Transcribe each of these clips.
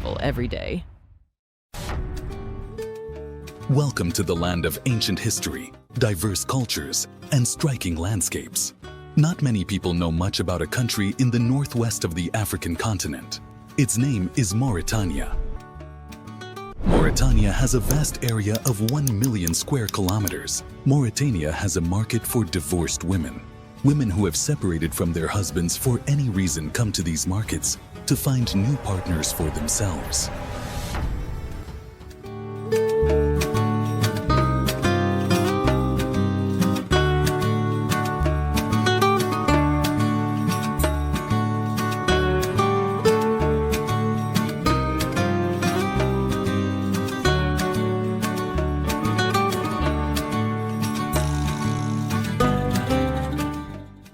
travel every day. Welcome to the land of ancient history, diverse cultures, and striking landscapes. Not many people know much about a country in the northwest of the African continent. Its name is Mauritania. Mauritania has a vast area of 1 million square kilometers. Mauritania has a market for divorced women. Women who have separated from their husbands for any reason come to these markets to find new partners for themselves.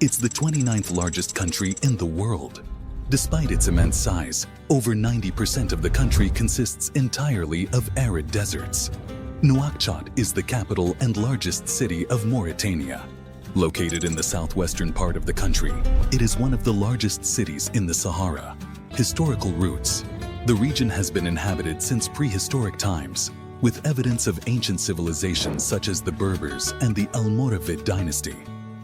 It's the 29th largest country in the world. Despite its immense size, over 90% of the country consists entirely of arid deserts. Nouakchott is the capital and largest city of Mauritania. Located in the southwestern part of the country, it is one of the largest cities in the Sahara. Historical roots. The region has been inhabited since prehistoric times, with evidence of ancient civilizations such as the Berbers and the Almoravid dynasty.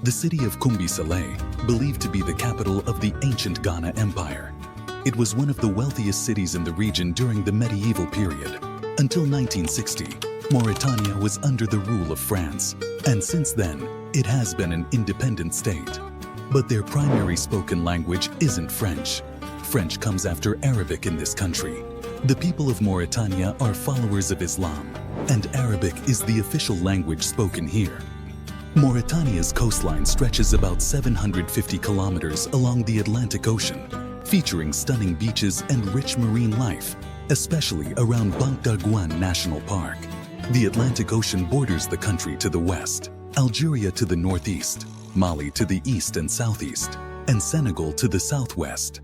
The city of Kumbi Saleh, believed to be the capital of the ancient Ghana Empire. It was one of the wealthiest cities in the region during the medieval period. Until 1960, Mauritania was under the rule of France, and since then, it has been an independent state. But their primary spoken language isn't French. French comes after Arabic in this country. The people of Mauritania are followers of Islam, and Arabic is the official language spoken here. Mauritania's coastline stretches about 750 kilometers along the Atlantic Ocean, featuring stunning beaches and rich marine life, especially around Banque d'Arguin National Park. The Atlantic Ocean borders the country to the west, Algeria to the northeast, Mali to the east and southeast, and Senegal to the southwest.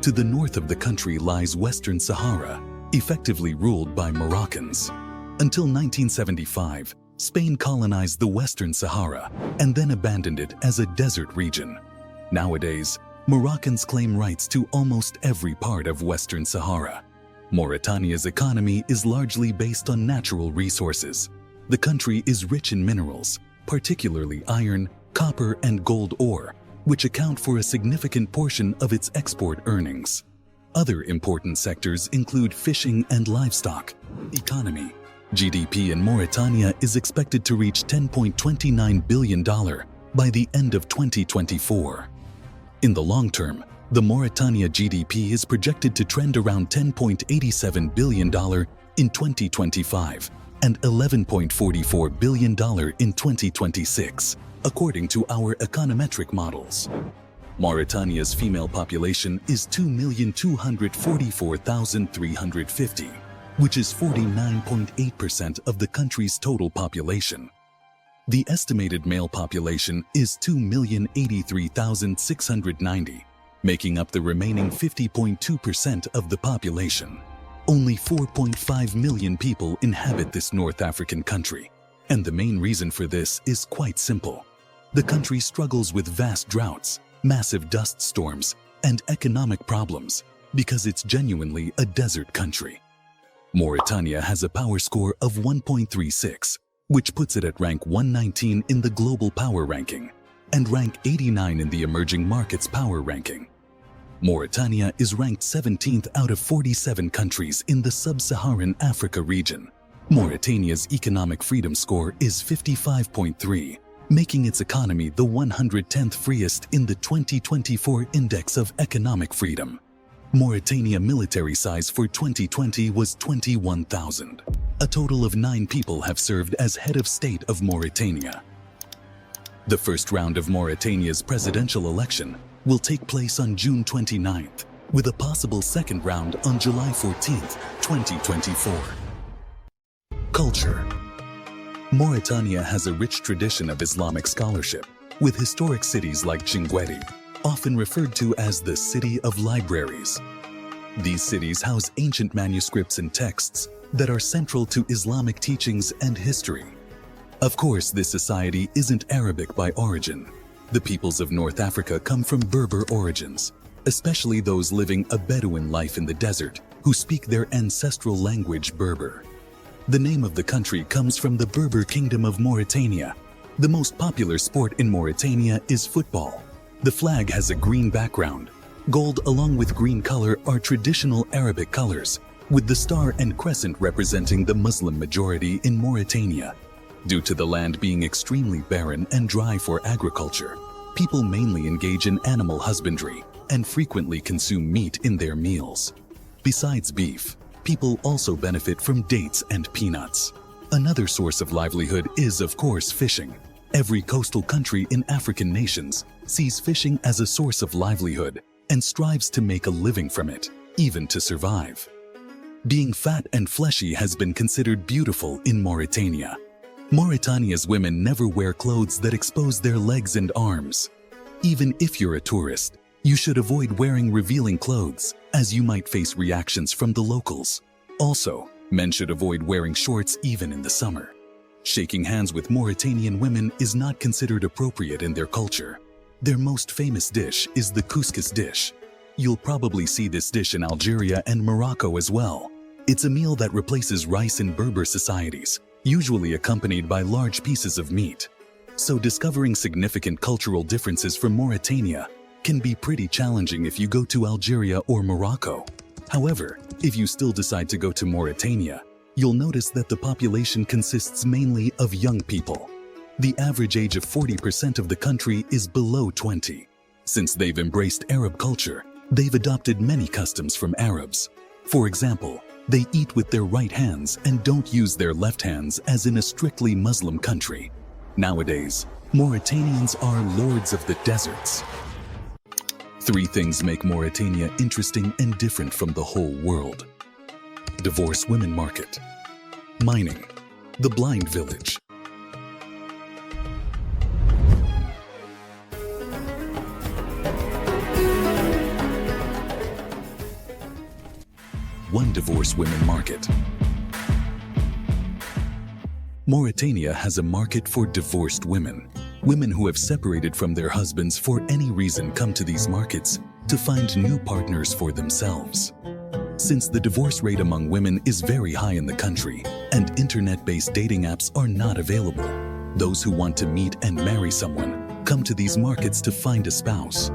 To the north of the country lies Western Sahara, effectively ruled by Moroccans. Until 1975, Spain colonized the Western Sahara and then abandoned it as a desert region. Nowadays, Moroccans claim rights to almost every part of Western Sahara. Mauritania's economy is largely based on natural resources. The country is rich in minerals, particularly iron, copper, and gold ore, which account for a significant portion of its export earnings. Other important sectors include fishing and livestock. Economy. GDP in Mauritania is expected to reach $10.29 billion by the end of 2024. In the long term, the Mauritania GDP is projected to trend around $10.87 billion in 2025 and $11.44 billion in 2026, according to our econometric models. Mauritania's female population is 2,244,350. which is 49.8% of the country's total population. The estimated male population is 2,083,690, making up the remaining 50.2% of the population. Only 4.5 million people inhabit this North African country, and the main reason for this is quite simple. The country struggles with vast droughts, massive dust storms, and economic problems because it's genuinely a desert country. Mauritania has a power score of 1.36, which puts it at rank 119 in the global power ranking and rank 89 in the emerging markets power ranking. Mauritania is ranked 17th out of 47 countries in the sub-Saharan Africa region. Mauritania's economic freedom score is 55.3, making its economy the 110th freest in the 2024 Index of Economic Freedom. Mauritania military size for 2020 was 21,000. A total of 9 people have served as head of state of Mauritania. The first round of Mauritania's presidential election will take place on June 29th, with a possible second round on July 14th, 2024. Culture. Mauritania has a rich tradition of Islamic scholarship, with historic cities like Chinguetti, often referred to as the City of Libraries. These cities house ancient manuscripts and texts that are central to Islamic teachings and history. Of course, this society isn't Arabic by origin. The peoples of North Africa come from Berber origins, especially those living a Bedouin life in the desert, who speak their ancestral language Berber. The name of the country comes from the Berber Kingdom of Mauritania. The most popular sport in Mauritania is football. The flag has a green background. Gold along with green color are traditional Arabic colors, with the star and crescent representing the Muslim majority in Mauritania. Due to the land being extremely barren and dry for agriculture, people mainly engage in animal husbandry and frequently consume meat in their meals. Besides beef, people also benefit from dates and peanuts. Another source of livelihood is, of course, fishing. Every coastal country in African nations sees fishing as a source of livelihood and strives to make a living from it, even to survive. Being fat and fleshy has been considered beautiful in Mauritania. Mauritania's women never wear clothes that expose their legs and arms. Even if you're a tourist, you should avoid wearing revealing clothes, as you might face reactions from the locals. Also, men should avoid wearing shorts even in the summer. Shaking hands with Mauritanian women is not considered appropriate in their culture. Their most famous dish is the couscous dish. You'll probably see this dish in Algeria and Morocco as well. It's a meal that replaces rice in Berber societies, usually accompanied by large pieces of meat. So discovering significant cultural differences from Mauritania can be pretty challenging if you go to Algeria or Morocco. However, if you still decide to go to Mauritania, you'll notice that the population consists mainly of young people. The average age of 40% of the country is below 20. Since they've embraced Arab culture, they've adopted many customs from Arabs. For example, they eat with their right hands and don't use their left hands as in a strictly Muslim country. Nowadays, Mauritanians are lords of the deserts. 3 things make Mauritania interesting and different from the whole world. Divorced women market. Mining. The blind village. One divorced women market. Mauritania has a market for divorced women. Women who have separated from their husbands for any reason come to these markets to find new partners for themselves. Since the divorce rate among women is very high in the country and internet-based dating apps are not available, those who want to meet and marry someone come to these markets to find a spouse.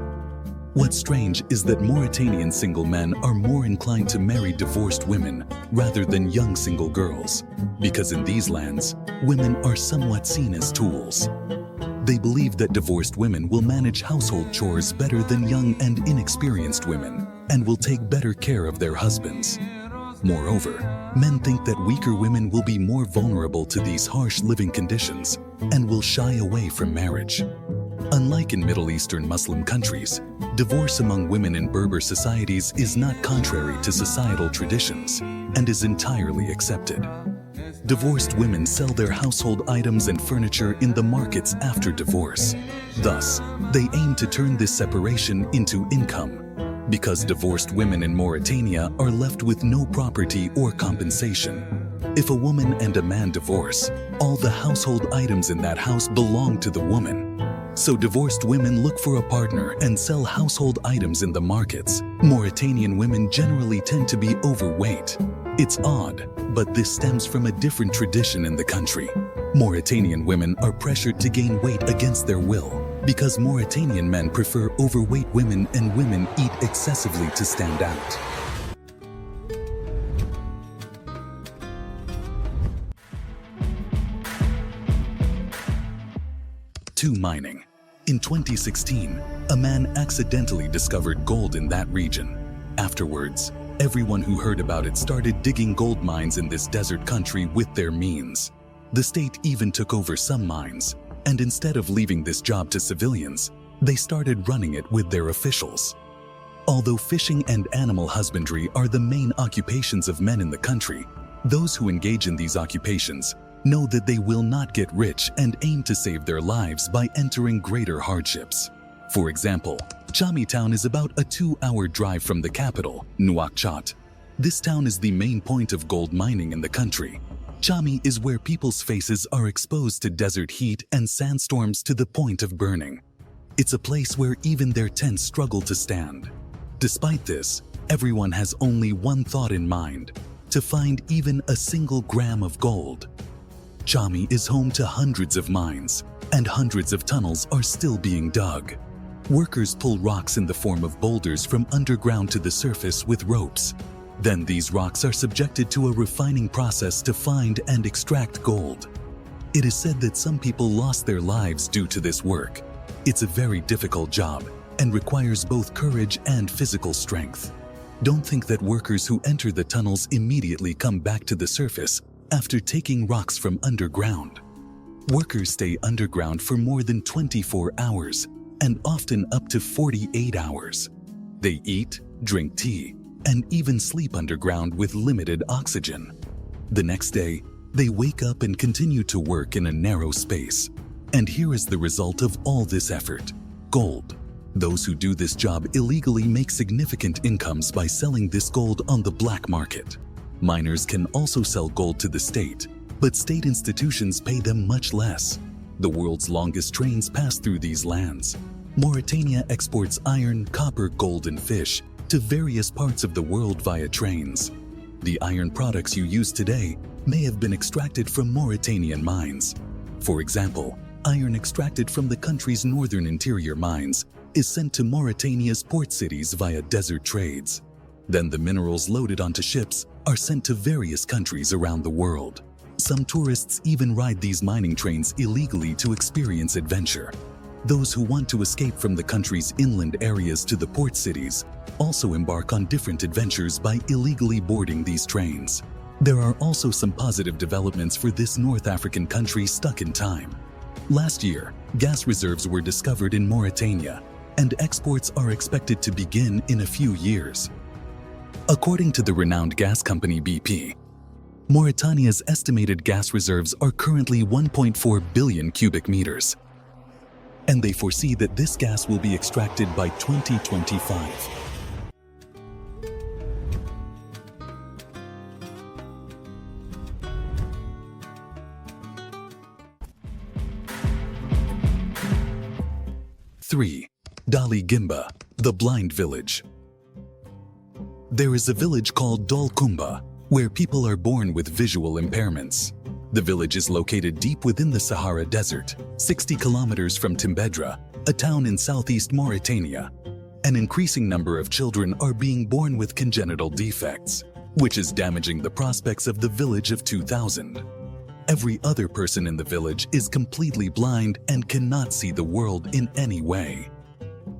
What's strange is that Mauritanian single men are more inclined to marry divorced women rather than young single girls, because in these lands, women are somewhat seen as tools. They believe that divorced women will manage household chores better than young and inexperienced women and will take better care of their husbands. Moreover, men think that weaker women will be more vulnerable to these harsh living conditions and will shy away from marriage. Unlike in Middle Eastern Muslim countries, divorce among women in Berber societies is not contrary to societal traditions and is entirely accepted. Divorced women sell their household items and furniture in the markets after divorce. Thus, they aim to turn this separation into income. Because divorced women in Mauritania are left with no property or compensation. If a woman and a man divorce, all the household items in that house belong to the woman. So divorced women look for a partner and sell household items in the markets. Mauritanian women generally tend to be overweight. It's odd, but this stems from a different tradition in the country. Mauritanian women are pressured to gain weight against their will because Mauritanian men prefer overweight women and women eat excessively to stand out. Mining. In 2016, a man accidentally discovered gold in that region. Afterwards, everyone who heard about it started digging gold mines in this desert country with their means. The state even took over some mines, and instead of leaving this job to civilians, they started running it with their officials. Although fishing and animal husbandry are the main occupations of men in the country, those who engage in these occupations know that they will not get rich and aim to save their lives by entering greater hardships. For example, Chami town is about a 2-hour drive from the capital, Nouakchott. This town is the main point of gold mining in the country. Chami is where people's faces are exposed to desert heat and sandstorms to the point of burning. It's a place where even their tents struggle to stand. Despite this, Everyone has only one thought in mind: to find even a single gram of gold. Chami is home to hundreds of mines, and hundreds of tunnels are still being dug. Workers pull rocks in the form of boulders from underground to the surface with ropes. Then these rocks are subjected to a refining process to find and extract gold. It is said that some people lost their lives due to this work. It's a very difficult job and requires both courage and physical strength. Don't think that workers who enter the tunnels immediately come back to the surface after taking rocks from underground. Workers stay underground for more than 24 hours and often up to 48 hours. They eat, drink tea, and even sleep underground with limited oxygen. The next day, they wake up and continue to work in a narrow space. And here is the result of all this effort: gold. Those who do this job illegally make significant incomes by selling this gold on the black market. Miners can also sell gold to the state, but state institutions pay them much less. The world's longest trains pass through these lands. Mauritania exports iron, copper, gold, and fish to various parts of the world via trains. The iron products you use today may have been extracted from Mauritanian mines. For example, iron extracted from the country's northern interior mines is sent to Mauritania's port cities via desert trades. Then the minerals loaded onto ships are sent to various countries around the world. Some tourists even ride these mining trains illegally to experience adventure. Those who want to escape from the country's inland areas to the port cities also embark on different adventures by illegally boarding these trains. There are also some positive developments for this North African country stuck in time. Last year, gas reserves were discovered in Mauritania, and exports are expected to begin in a few years. According to the renowned gas company BP, Mauritania's estimated gas reserves are currently 1.4 billion cubic meters, and they foresee that this gas will be extracted by 2025. Three, Dali Gimba, the blind village. There is a village called Dal Kumba, where people are born with visual impairments. The village is located deep within the Sahara Desert, 60 kilometers from Timbedra, a town in southeast Mauritania. An increasing number of children are being born with congenital defects, which is damaging the prospects of the village of 2000. Every other person in the village is completely blind and cannot see the world in any way.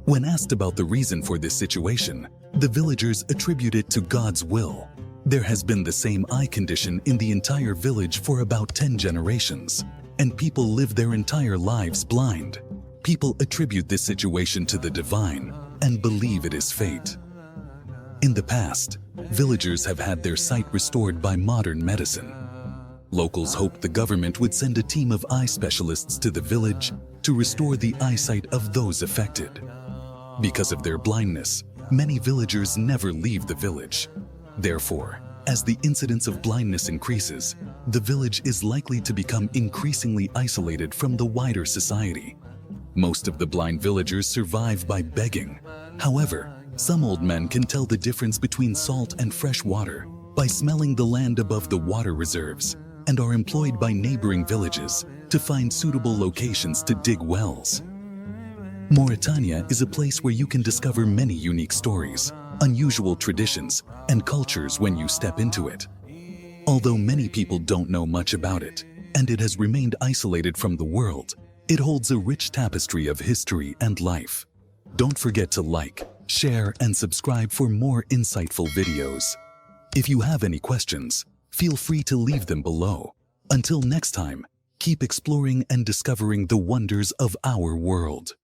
When asked about the reason for this situation, the villagers attribute it to God's will. There has been the same eye condition in the entire village for about 10 generations, and people live their entire lives blind. People attribute this situation to the divine and believe it is fate. In the past, villagers have had their sight restored by modern medicine. Locals hoped the government would send a team of eye specialists to the village to restore the eyesight of those affected. Because of their blindness, many villagers never leave the village. Therefore, as the incidence of blindness increases, the village is likely to become increasingly isolated from the wider society. Most of the blind villagers survive by begging. However, some old men can tell the difference between salt and fresh water by smelling the land above the water reserves, and are employed by neighboring villages to find suitable locations to dig wells. Mauritania is a place where you can discover many unique stories, unusual traditions, and cultures when you step into it. Although many people don't know much about it, and it has remained isolated from the world, it holds a rich tapestry of history and life. Don't forget to like, share, and subscribe for more insightful videos. If you have any questions, feel free to leave them below. Until next time, keep exploring and discovering the wonders of our world.